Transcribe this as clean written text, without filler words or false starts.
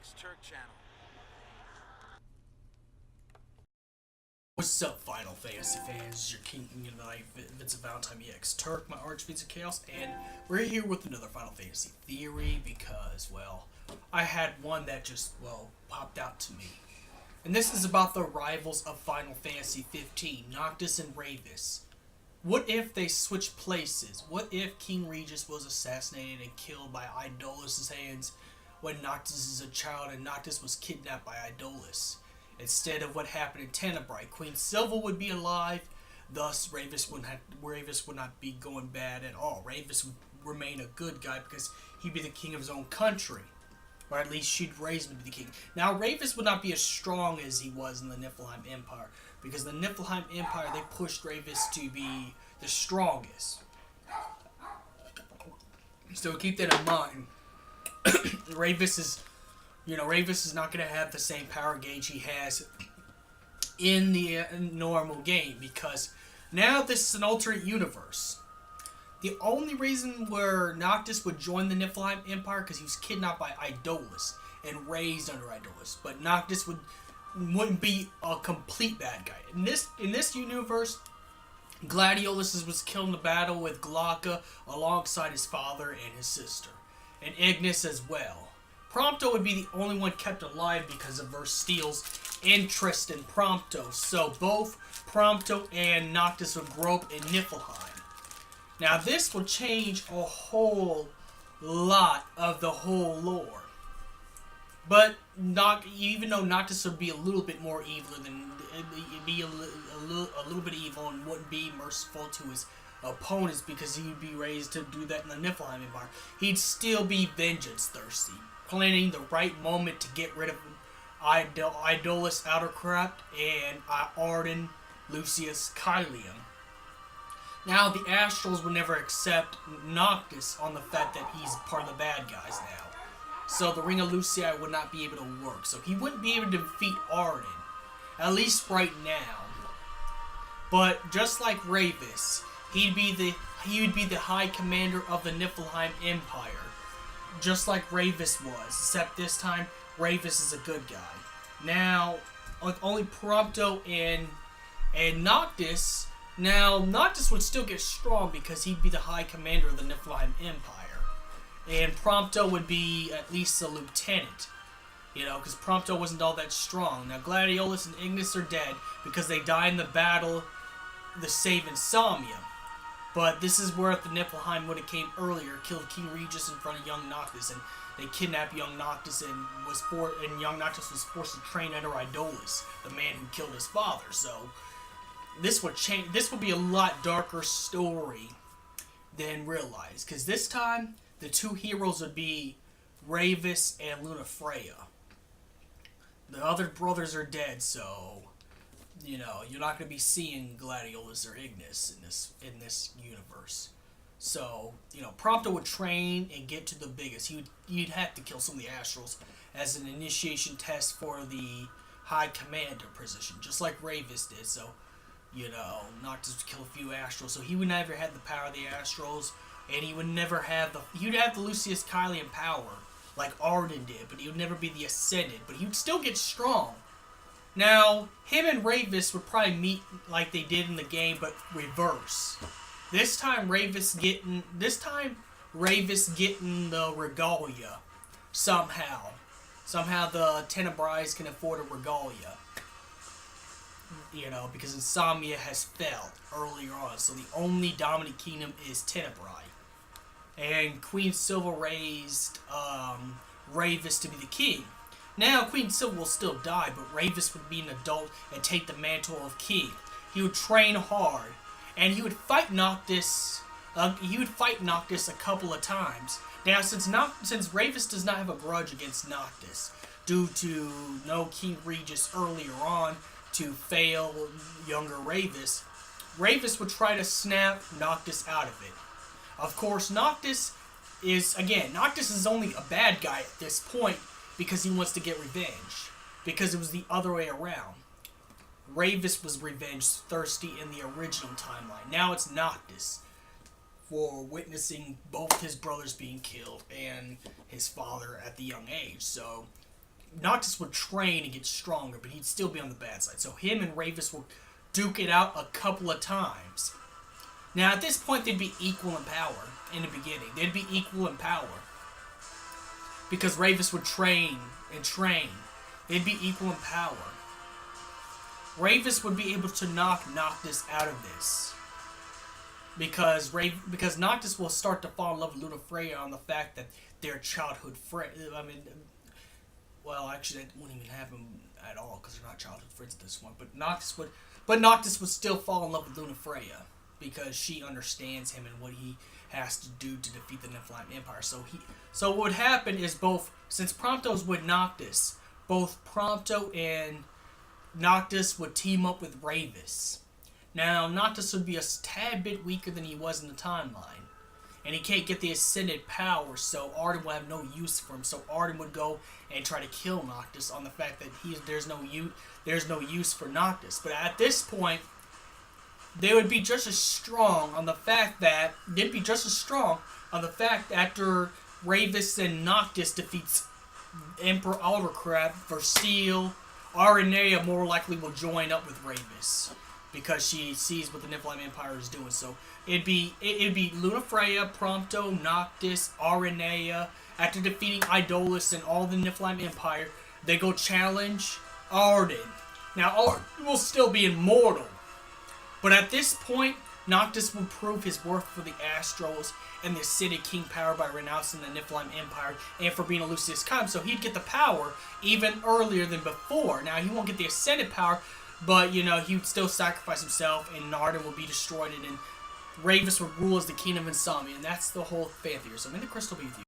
EX Turk channel. What's up, Final Fantasy fans? Your King and I, Vincent Valentine EX Turk, my Archfiends of Chaos, and we're here with another Final Fantasy theory because, well, I had one that just, well, popped out to me. And this is about the rivals of Final Fantasy 15, Noctis and Ravus. What if they switched places? What if King Regis was assassinated and killed by Idolus's hands when Noctis is a child and Noctis was kidnapped by Idolus? Instead of what happened in Tenebrae, Queen Silva would be alive, thus Ravus would not be going bad at all. Ravus would remain a good guy because he'd be the king of his own country. Or at least she'd raise him to be the king. Now, Ravus would not be as strong as he was in the Niflheim Empire, because the Niflheim Empire, they pushed Ravus to be the strongest. So keep that in mind. Ravus is not going to have the same power gauge he has in the normal game, because now this is an alternate universe. The only reason where Noctis would join the Niflheim Empire because he was kidnapped by Idolus and raised under Idolus, but Noctis wouldn't be a complete bad guy. In this universe, Gladiolus was killed in the battle with Glauca alongside his father and his sister, and Ignis as well. Prompto would be the only one kept alive because of Versteel's interest in Prompto, so both Prompto and Noctis would grow up in Niflheim. Now this will change a whole lot of the whole lore. But even though Noctis would be a little bit more evil be a little bit evil and wouldn't be merciful to his opponents because he would be raised to do that in the Niflheim Empire, he'd still be vengeance thirsty, planning the right moment to get rid of Idolus Outercraft and Arden Lucius Kylium. Now, the Astrals would never accept Noctis on the fact that he's part of the bad guys now. So the Ring of Lucii would not be able to work. So he wouldn't be able to defeat Arden, at least right now. But just like Ravus, he would be the High Commander of the Niflheim Empire, just like Ravus was. Except this time, Ravus is a good guy. Now, with only Prompto and Noctis. Now, Noctis would still get strong because he'd be the High Commander of the Niflheim Empire. And Prompto would be at least a lieutenant. Because Prompto wasn't all that strong. Now, Gladiolus and Ignis are dead because they died in the battle to save Insomnia. But this is where the Niflheim would have came earlier, killed King Regis in front of young Noctis, and they kidnapped young Noctis and young Noctis was forced to train under Idolus, the man who killed his father. So this would change. This would be a lot darker story than realized, because this time the two heroes would be Ravus and Lunafreya. The other brothers are dead, so you're not going to be seeing Gladiolus or Ignis in this universe. So Prompto would train and get to the biggest. You'd have to kill some of the Astrals as an initiation test for the High Commander position, just like Ravus did. So Noctis would kill a few Astrals, so he would never have the power of the Astrals, and he would never have he'd have the Lucius Kylian power, like Arden did, but he would never be the Ascended, but he would still get strong. Now, him and Ravus would probably meet like they did in the game, but reverse. This time, Ravus getting the Regalia, somehow. Somehow the Tenebrae can afford a Regalia. Because Insomnia has fell earlier on, so the only dominant kingdom is Tenebrae. And Queen Silva raised Ravus to be the king. Now, Queen Silva will still die, but Ravus would be an adult and take the mantle of king. He would train hard, and he would fight Noctis. A couple of times. Now, since Ravus does not have a grudge against Noctis, due to no King Regis earlier on to fail younger Ravus would try to snap Noctis out of it. Of course, Noctis is only a bad guy at this point because he wants to get revenge. Because it was the other way around. Ravus was revenge thirsty in the original timeline. Now it's Noctis for witnessing both his brothers being killed and his father at the young age. So Noctis would train and get stronger, but he'd still be on the bad side. So him and Ravus will duke it out a couple of times. Now, at this point, they'd be equal in power in the beginning. They'd be equal in power. Because Ravus would train and train. They'd be equal in power. Ravus would be able to knock Noctis out of this. Because Noctis will start to fall in love with Lunafreya on the fact that they're childhood friends. I mean, well, actually, that wouldn't even happen at all because they're not childhood friends at this point. But Noctis would still fall in love with Lunafreya because she understands him and what he has to do to defeat the Nephilim Empire. So what would happen is since Prompto's with Noctis, both Prompto and Noctis would team up with Ravus. Now, Noctis would be a tad bit weaker than he was in the timeline. And he can't get the Ascended power, so Arden will have no use for him. So Arden would go and try to kill Noctis on the fact that there's no use for Noctis. But at this point, they would be just as strong on the fact that after Ravus and Noctis defeats Emperor Aldercraft for Steel, Aranea more likely will join up with Ravus because she sees what the Nephilim Empire is doing. So it'd be Lunafreya, Prompto, Noctis, Aranea. After defeating Idolus and all the Nephilim Empire, they go challenge Arden. Now Arden will still be immortal, but at this point, Noctis will prove his worth for the Astros and the Ascended King power by renouncing the Nephilim Empire and for being a Lucius Chime. So he'd get the power even earlier than before. Now he won't get the Ascended power, but he would still sacrifice himself, and Narden will be destroyed, and then Ravus would rule as the King of Insomnia, and that's the whole fan theory. So may the crystal be with you.